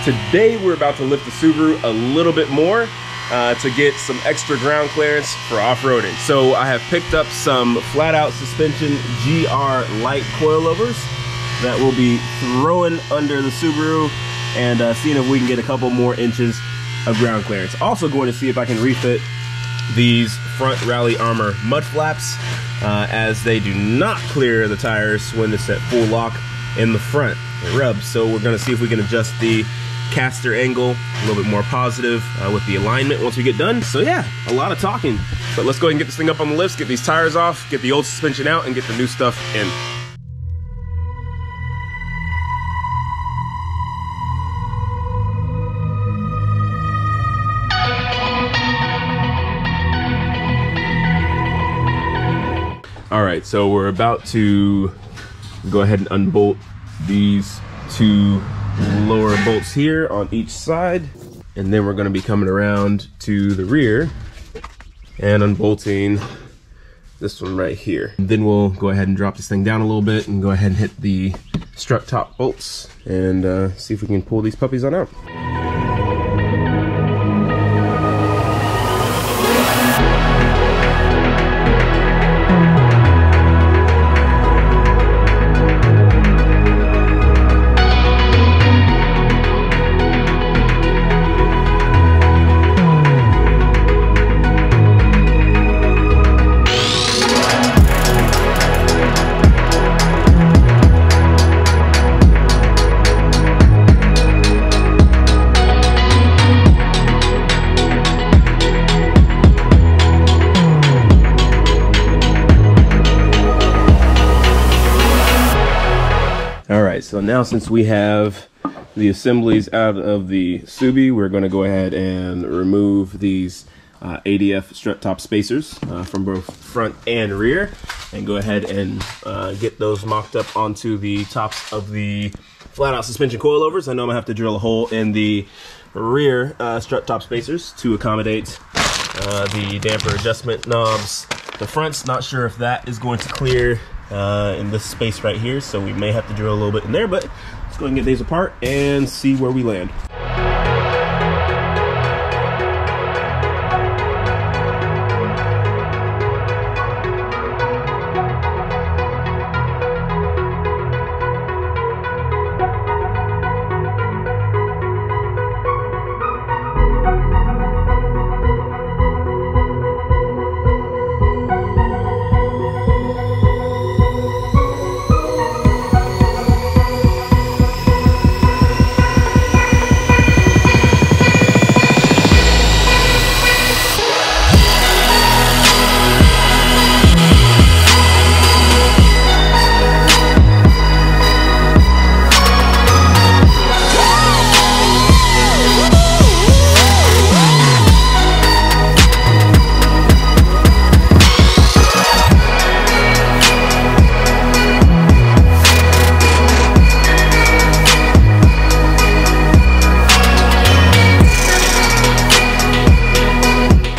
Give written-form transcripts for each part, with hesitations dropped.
Today we're about to lift the Subaru a little bit more to get some extra ground clearance for off-roading. So I have picked up some Flatout suspension GR Lite coilovers that we'll be throwing under the Subaru and seeing if we can get a couple more inches of ground clearance. Also going to see if I can refit these front Rally Armor mud flaps as they do not clear the tires when it's at full lock in the front. It rubs. So we're going to see if we can adjust the caster angle a little bit more positive with the alignment once we get done. So yeah, a lot of talking, but let's go ahead and get this thing up on the lifts, get these tires off, get the old suspension out, and get the new stuff in. All right, so we're about to go ahead and unbolt these two lower bolts here on each side, and then we're going to be coming around to the rear and unbolting this one right here. And then we'll go ahead and drop this thing down a little bit and go ahead and hit the strut top bolts and see if we can pull these puppies on out. Alright, so now since we have the assemblies out of the Subi, we're going to go ahead and remove these ADF strut top spacers from both front and rear, and go ahead and get those mocked up onto the tops of the Flatout suspension coilovers. I know I'm going to have to drill a hole in the rear strut top spacers to accommodate the damper adjustment knobs. The front's not sure if that is going to clear in this space right here, so we may have to drill a little bit in there, but let's go ahead and get these apart and see where we land.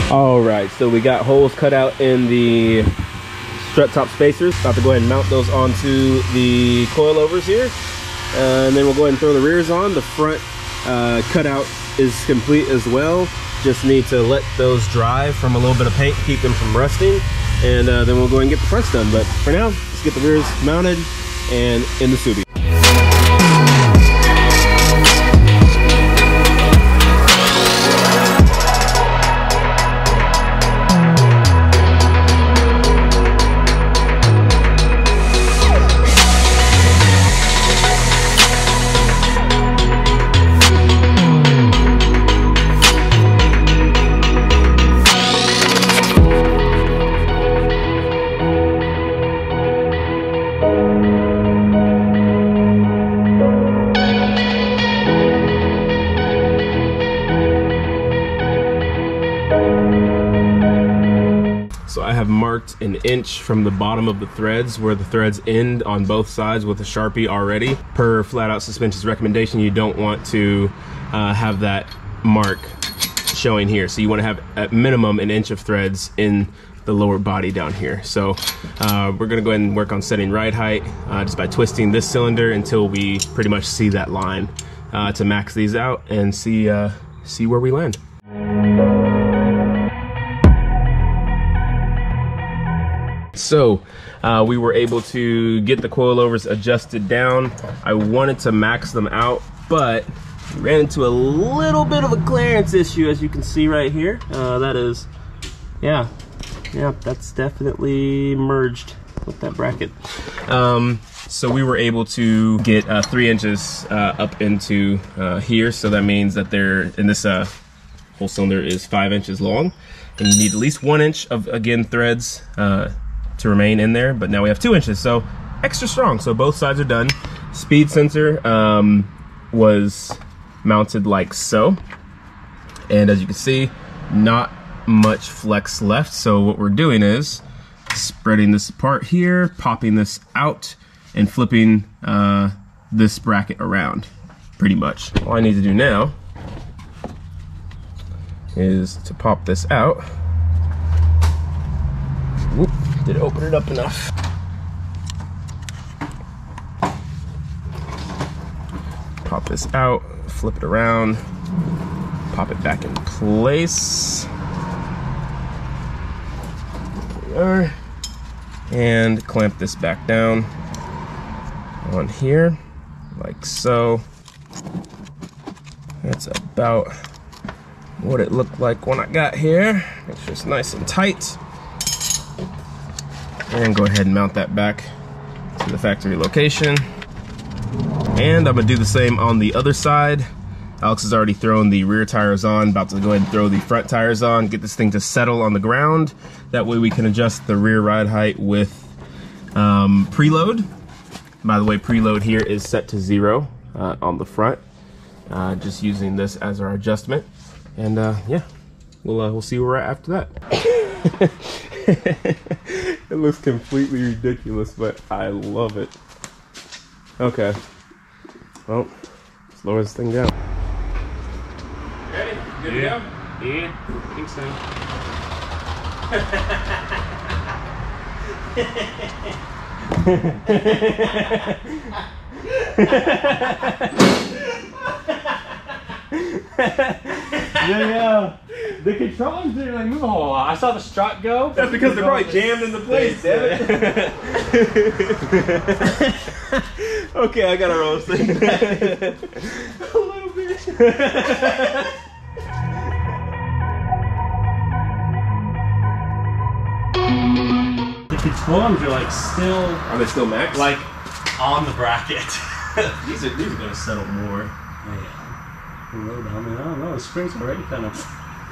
Alright, so we got holes cut out in the strut top spacers. About to go ahead and mount those onto the coilovers here. And then we'll go ahead and throw the rears on. The front cutout is complete as well. Just need to let those dry from a little bit of paint, keep them from rusting. And then we'll go ahead and get the fronts done. But for now, let's get the rears mounted and in the Subi. So I have marked an inch from the bottom of the threads where the threads end on both sides with a Sharpie already. Per Flatout Suspension's recommendation, you don't want to have that mark showing here. So you want to have at minimum an inch of threads in the lower body down here. So we're gonna go ahead and work on setting ride height just by twisting this cylinder until we pretty much see that line to max these out and see where we land. So we were able to get the coilovers adjusted down. I wanted to max them out, but ran into a little bit of a clearance issue, as you can see right here. That is, yeah, that's definitely merged with that bracket. So we were able to get 3 inches up into here. So that means that this whole cylinder is 5 inches long, and you need at least 1 inch of, again, threads to remain in there, but now we have 2 inches, so extra strong. So both sides are done. Speed sensor was mounted like so, and as you can see, not much flex left. So what we're doing is spreading this apart here, popping this out, and flipping this bracket around, pretty much. All I need to do now is to pop this out. Whoop. Did it open it up enough? Pop this out, flip it around, pop it back in place. There we are. And clamp this back down on here, like so. That's about what it looked like when I got here. Make sure it's nice and tight. And go ahead and mount that back to the factory location. And I'm gonna do the same on the other side. Alex has already thrown the rear tires on, about to go ahead and throw the front tires on, get this thing to settle on the ground. That way we can adjust the rear ride height with preload. By the way, preload here is set to 0 on the front. Just using this as our adjustment. And yeah, we'll see where we're at after that. It looks completely ridiculous, but I love it. Okay. Well, let's lower this thing down. Ready? Good to go? Yeah, I think so. Yeah. The controllers didn't really move a whole lot. I saw the strut go. That's because they're probably jammed into place, damn it. Okay, I gotta roll this thing back. A little bit. The controllers are like still. Are they still max? Like on the bracket. these are gonna settle more. Oh, yeah. I mean, I don't know. The springs are already kind of.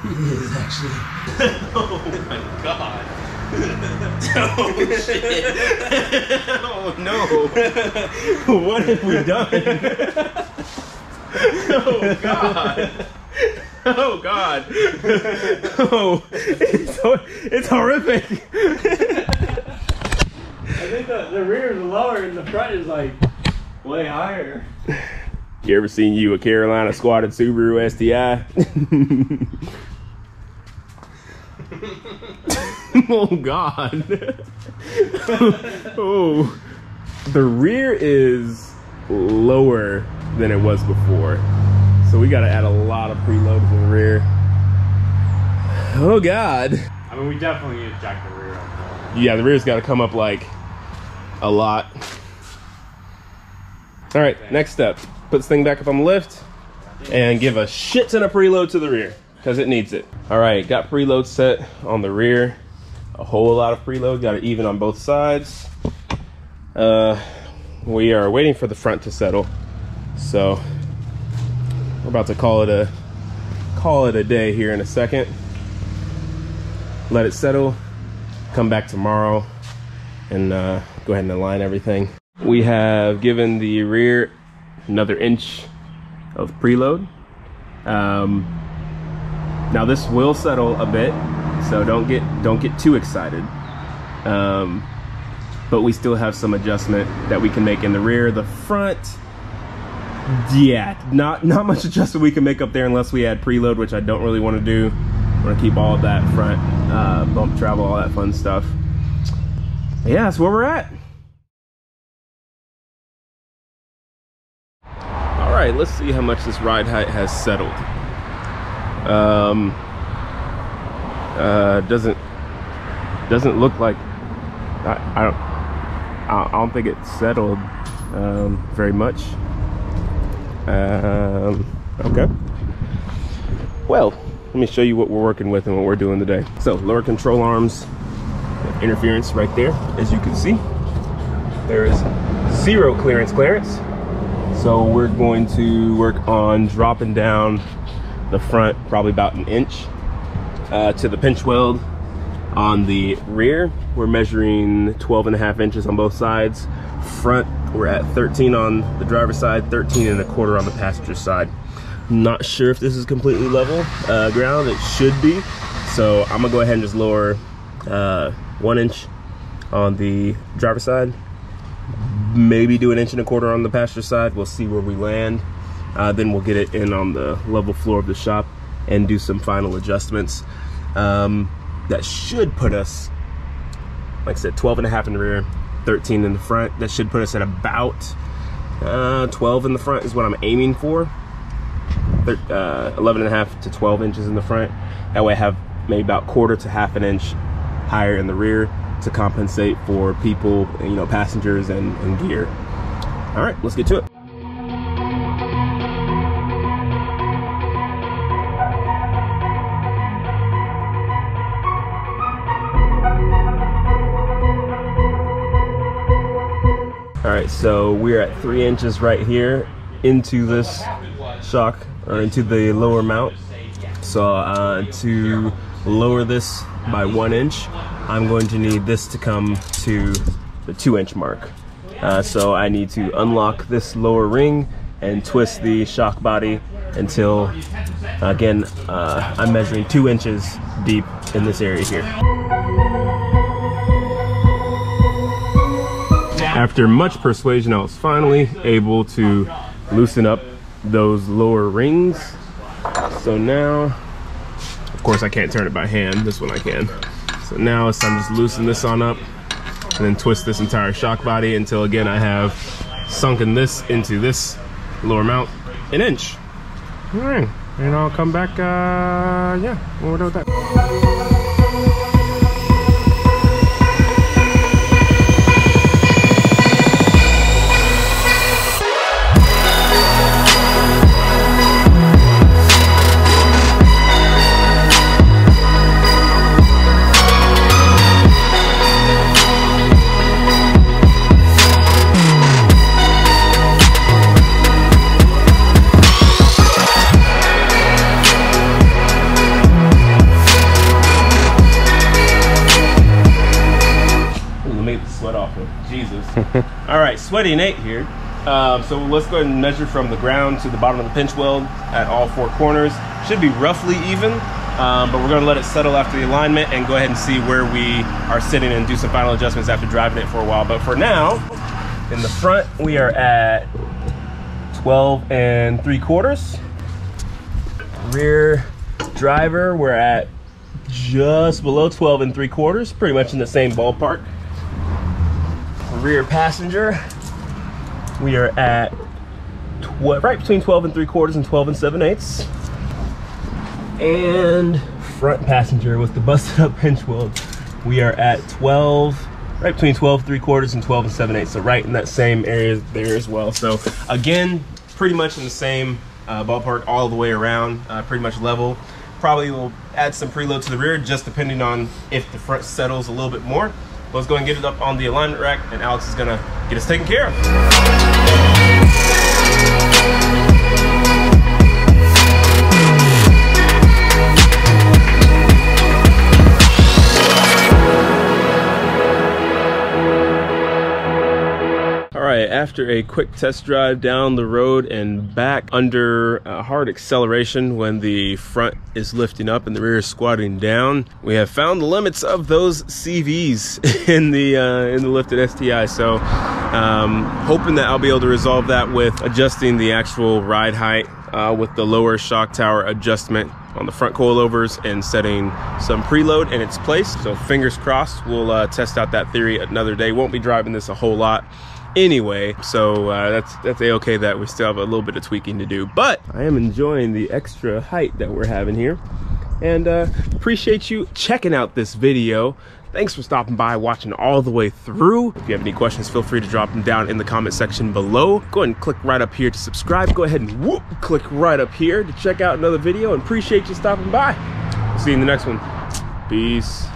It is actually. Oh my god. Oh shit. Oh no. What have we done? Oh god. Oh god. Oh, it's horrific. I think the rear is lower and the front is like way higher. You ever seen a Carolina squatted Subaru STI? Oh god. Oh, the rear is lower than it was before, so we got to add a lot of preload to the rear. Oh god. I mean, we definitely need to jack the rear up. Yeah, the rear's got to come up like a lot. All right, next step. Put this thing back up on the lift and give a shit ton of preload to the rear because it needs it. All right, got preload set on the rear. A whole lot of preload, got it even on both sides. We are waiting for the front to settle. So we're about to call it a day here in a second. Let it settle, come back tomorrow and go ahead and align everything. We have given the rear another inch of preload. Now this will settle a bit, so don't get too excited. But we still have some adjustment that we can make in the rear. The front, yeah, not much adjustment we can make up there unless we add preload, which I don't really want to do. I want to keep all of that front bump travel, all that fun stuff. Yeah, that's where we're at. right, let's see how much this ride height has settled. Doesn't look like, I don't think it's settled very much. Okay. Well, let me show you what we're working with and what we're doing today. So lower control arms, interference right there, as you can see. There is 0 clearance. So we're going to work on dropping down the front probably about an inch to the pinch weld. On the rear, we're measuring 12.5 inches on both sides. Front, we're at 13 on the driver's side, 13.25 on the passenger side. Not sure if this is completely level ground. It should be. So I'm gonna go ahead and just lower 1 inch on the driver's side. Maybe do 1.25 inches on the passenger side. We'll see where we land. Then we'll get it in on the level floor of the shop and do some final adjustments. That should put us, like I said, 12.5 in the rear, 13 in the front. That should put us at about 12 in the front is what I'm aiming for. 11.5 to 12 inches in the front. That way I have maybe about 1/4 to 1/2 inch higher in the rear to compensate for people, you know, passengers and gear. All right, let's get to it. All right, so we're at 3 inches right here into this shock, or into the lower mount. So to lower this by 1 inch, I'm going to need this to come to the 2 inch mark. So I need to unlock this lower ring and twist the shock body until, again, I'm measuring 2 inches deep in this area here. After much persuasion, I was finally able to loosen up those lower rings. So now, of course I can't turn it by hand, this one I can. So now it's time to just loosen this on up and then twist this entire shock body until, again, I have sunken this into this lower mount 1 inch. All right, and I'll come back, yeah, when we're done with that. All right, Sweaty Nate here. So let's go ahead and measure from the ground to the bottom of the pinch weld at all 4 corners. Should be roughly even, but we're gonna let it settle after the alignment and go ahead and see where we are sitting and do some final adjustments after driving it for a while. But for now, in the front, we are at 12.75. Rear driver, we're at just below 12.75, pretty much in the same ballpark. Rear passenger, we are at right between 12.75 and 12.78. And front passenger with the busted up pinch weld, we are at 12, right between 12.75 and 12.78. So right in that same area there as well. So again, pretty much in the same ballpark all the way around, pretty much level. Probably will add some preload to the rear, just depending on if the front settles a little bit more. Let's go and get it up on the alignment rack, and Alex is gonna get us taken care of. Alright, after a quick test drive down the road and back under hard acceleration when the front is lifting up and the rear is squatting down, we have found the limits of those CVs in the lifted STI. So hoping that I'll be able to resolve that with adjusting the actual ride height with the lower shock tower adjustment on the front coilovers and setting some preload in its place. So fingers crossed, we'll test out that theory another day. Won't be driving this a whole lot. anyway. So that's a-okay that we still have a little bit of tweaking to do. But I am enjoying the extra height that we're having here. And appreciate you checking out this video. Thanks for stopping by, watching all the way through. If you have any questions, feel free to drop them down in the comment section below. Go ahead and click right up here to subscribe. Go ahead and click right up here to check out another video, and appreciate you stopping by. See you in the next one. Peace.